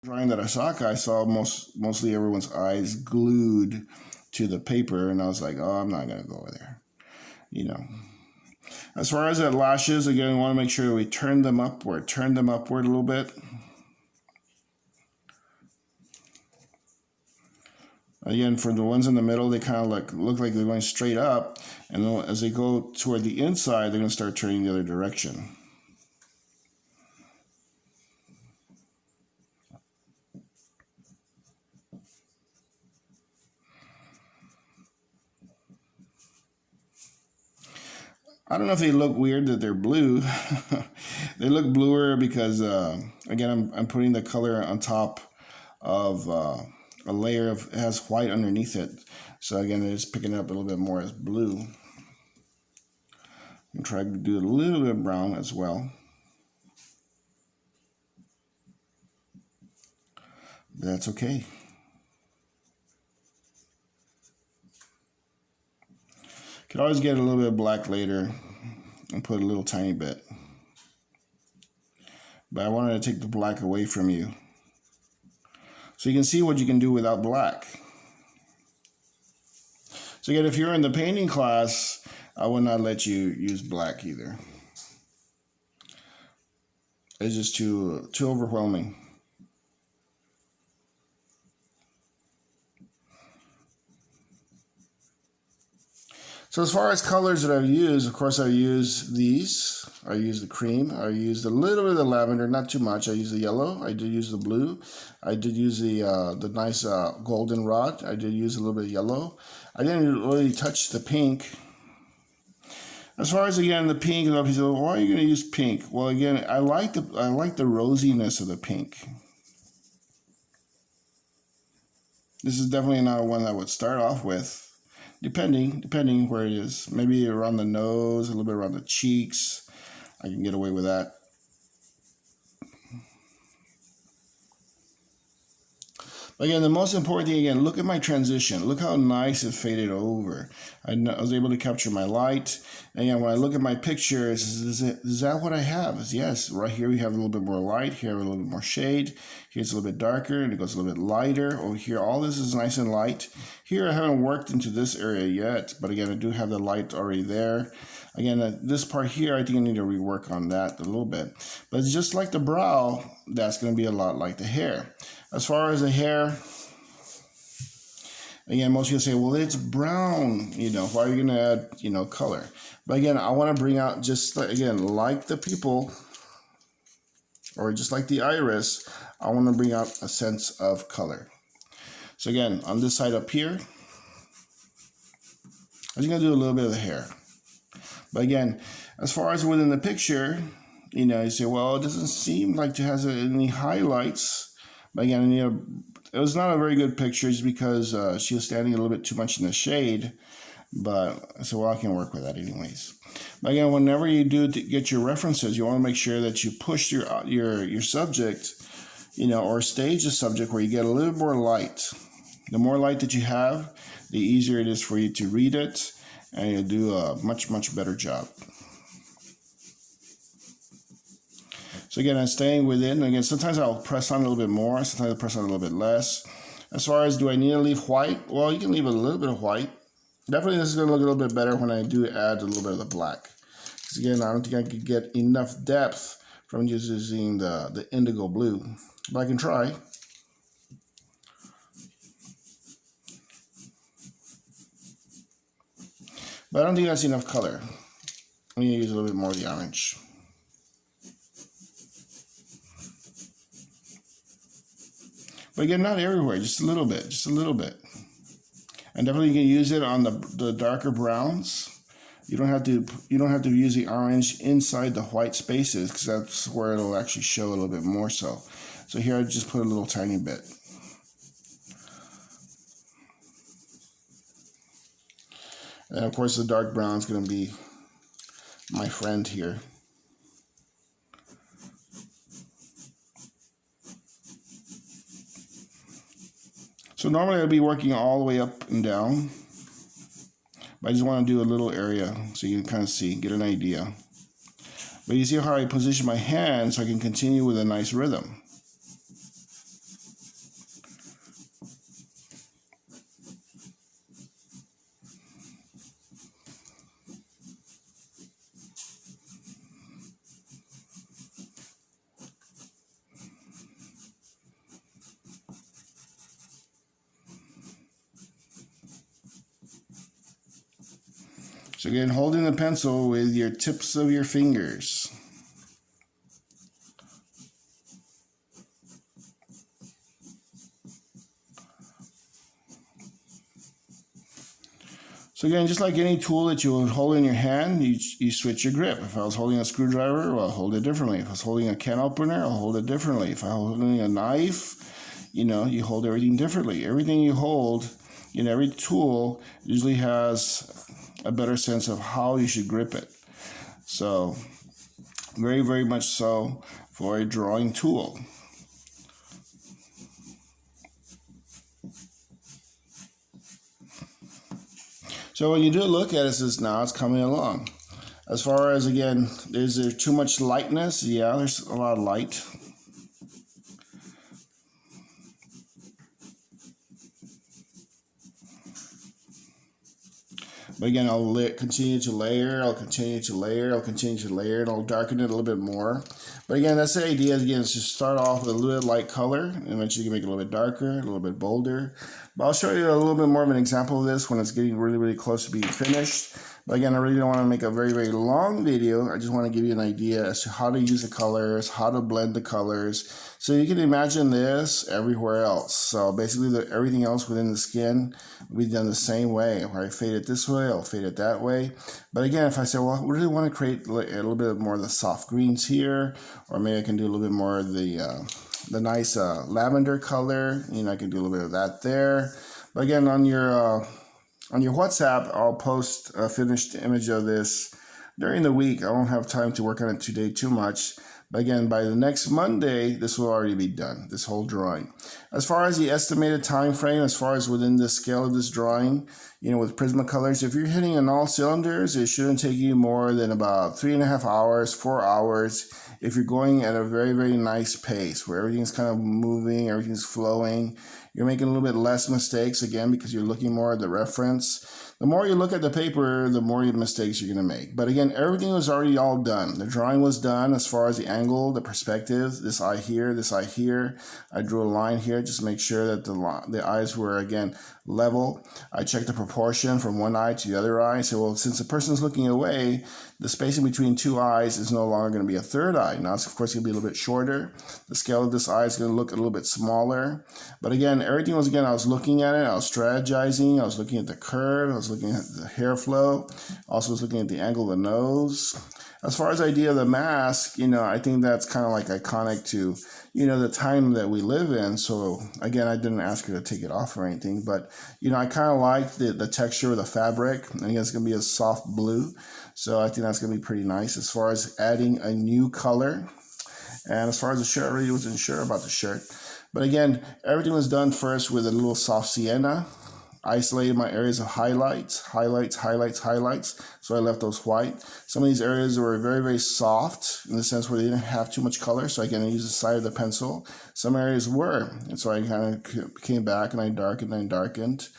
Drawing that I saw mostly everyone's eyes glued to the paper, and I was like, oh, I'm not gonna go over there. You know. As far as the lashes, again, we want to make sure we turn them upward a little bit. Again, for the ones in the middle, they kind of look like they're going straight up, and then as they go toward the inside, they're going to start turning the other direction. I don't know if they look weird that they're blue. They look bluer because, again, I'm putting the color on top of a layer of, it has white underneath it. So again, it's picking up a little bit more as blue. And try to do a little bit of brown as well. That's okay. Could always get a little bit of black later and put a little tiny bit. But I wanted to take the black away from you, so you can see what you can do without black. So again, if you're in the painting class, I would not let you use black either. It's just too overwhelming. So as far as colors that I've used, of course I use these. I use the cream. I used a little bit of the lavender, not too much. I used the yellow. I did use the blue. I did use the nice goldenrod. I did use a little bit of yellow. I didn't really touch the pink. As far as again the pink, and people say, well, why are you going to use pink? Well, again, I like the rosiness of the pink. This is definitely not one I would start off with. Depending where it is. Maybe around the nose, a little bit around the cheeks. I can get away with that. Again, the most important thing, again, look at my transition. Look how nice it faded over. I was able to capture my light. And again, when I look at my pictures, is that what I have? Yes, right here we have a little bit more light. Here a little bit more shade. Here it's a little bit darker, and it goes a little bit lighter. Over here, all this is nice and light. Here I haven't worked into this area yet, but again, I do have the light already there. Again, this part here, I think I need to rework on that a little bit. But it's just like the brow, that's going to be a lot like the hair. As far as the hair, again, most people say, well, it's brown, why are you going to add, color? But again, I want to bring out just, again, like the pupil, or just like the iris, I want to bring out a sense of color. So again, on this side up here, I'm just going to do a little bit of the hair. But again, as far as within the picture, you say, well, it doesn't seem like it has any highlights. But again, it was not a very good picture just because she was standing a little bit too much in the shade. But I said, well, I can work with that anyways. But again, whenever you do get your references, you want to make sure that you push your subject, or stage the subject where you get a little more light. The more light that you have, the easier it is for you to read it, and you'll do a much, much better job. So again, I'm staying within. Again, sometimes I'll press on a little bit more. Sometimes I'll press on a little bit less. As far as do I need to leave white? Well, you can leave a little bit of white. Definitely this is going to look a little bit better when I do add a little bit of the black. Because again, I don't think I could get enough depth from just using the indigo blue. But I can try. But I don't think that's enough color. I'm going to use a little bit more of the orange. But again, not everywhere, just a little bit. And definitely you can use it on the darker browns. You don't have to use the orange inside the white spaces, because that's where it'll actually show a little bit more so. So here I just put a little tiny bit. And of course the dark brown is going to be my friend here. So normally I'd be working all the way up and down, but I just want to do a little area so you can kind of see, get an idea. But you see how I position my hand so I can continue with a nice rhythm. So again, holding the pencil with your tips of your fingers. So again, just like any tool that you would hold in your hand, you switch your grip. If I was holding a screwdriver, well, I'll hold it differently. If I was holding a can opener, I'll hold it differently. If I was holding a knife, you hold everything differently. Everything you hold, every tool usually has a better sense of how you should grip it. So, very, very much so for a drawing tool. So when you do look at it, it says now it's coming along. As far as, again, is there too much lightness? Yeah, there's a lot of light. But again, I'll continue to layer, I'll continue to layer, I'll continue to layer, and I'll darken it a little bit more. But again, that's the idea, again, is to start off with a little bit light color, and eventually you can make it a little bit darker, a little bit bolder. But I'll show you a little bit more of an example of this when it's getting really, really close to being finished. But again, I really don't want to make a very, very long video. I just want to give you an idea as to how to use the colors, how to blend the colors. So you can imagine this everywhere else. So basically everything else within the skin will be done the same way. If I fade it this way, I'll fade it that way. But again, if I say, well, I really want to create a little bit more of the soft greens here, or maybe I can do a little bit more of the nice lavender color. I can do a little bit of that there. But again, on your WhatsApp, I'll post a finished image of this during the week. I won't have time to work on it today too much. But again, by the next Monday, this will already be done, this whole drawing. As far as the estimated time frame, as far as within the scale of this drawing, with Prismacolors, if you're hitting on all cylinders, it shouldn't take you more than about 3.5 hours, 4 hours, if you're going at a very, very nice pace, where everything's kind of moving, everything's flowing. You're making a little bit less mistakes, again, because you're looking more at the reference. The more you look at the paper, the more mistakes you're going to make. But again, everything was already all done. The drawing was done as far as the angle, the perspective, this eye here, this eye here. I drew a line here, just make sure that the eyes were, again, level. I checked the proportion from one eye to the other eye. So, well, since the person's looking away, the spacing between two eyes is no longer going to be a third eye. Now it's, of course, going to be a little bit shorter. The scale of this eye is going to look a little bit smaller. But again, everything was, again, I was looking at it. I was strategizing. I was looking at the curve. I was looking at the hair flow. Also was looking at the angle of the nose. As far as the idea of the mask, I think that's kind of like iconic to, the time that we live in. So again, I didn't ask her to take it off or anything, but, I kind of like the texture of the fabric. I think it's going to be a soft blue. So I think that's going to be pretty nice as far as adding a new color. And as far as the shirt, I really wasn't sure about the shirt. But again, everything was done first with a little soft sienna. Isolated my areas of highlights. So I left those white. Some of these areas were very, very soft in the sense where they didn't have too much color. So again, I used the side of the pencil. Some areas were. And so I kind of came back and I darkened.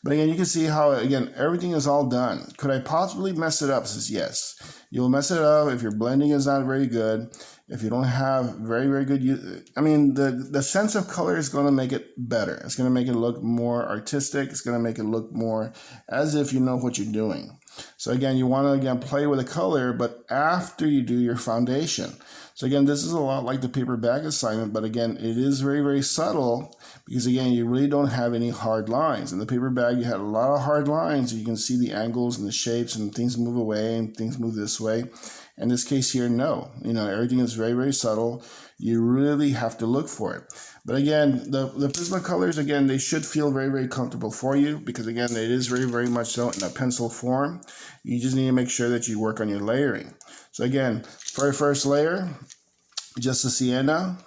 But again, you can see how, again, everything is all done. Could I possibly mess it up? Says yes. You'll mess it up if your blending is not very good. If you don't have very, very good, the sense of color is going to make it better. It's going to make it look more artistic. It's going to make it look more as if you know what you're doing. So again, you want to, again, play with the color, but after you do your foundation. So again, this is a lot like the paper bag assignment, but again, it is very, very subtle because again, you really don't have any hard lines. In the paper bag, you had a lot of hard lines. You can see the angles and the shapes and things move away and things move this way. In this case here, no. Everything is very, very subtle. You really have to look for it. But again, the Prismacolors, again, they should feel very, very comfortable for you because, again, it is very, very much so in a pencil form. You just need to make sure that you work on your layering. So again, very first layer, just the sienna.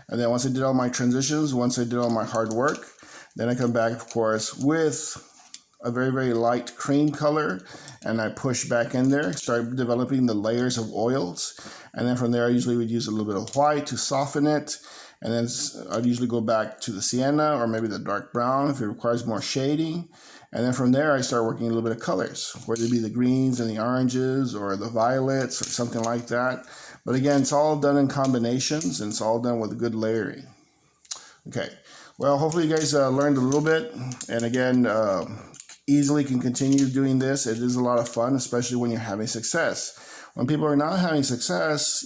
And then once I did all my transitions, once I did all my hard work, then I come back, of course, with a very, very light cream color, and I push back in there, start developing the layers of oils, and then from there I usually would use a little bit of white to soften it, and then I'd usually go back to the sienna or maybe the dark brown if it requires more shading, and then from there I start working a little bit of colors, whether it be the greens and the oranges or the violets or something like that. But again, it's all done in combinations, and it's all done with good layering. Okay, well, hopefully you guys learned a little bit, and again, easily can continue doing this. It is a lot of fun, especially when you're having success. When people are not having success,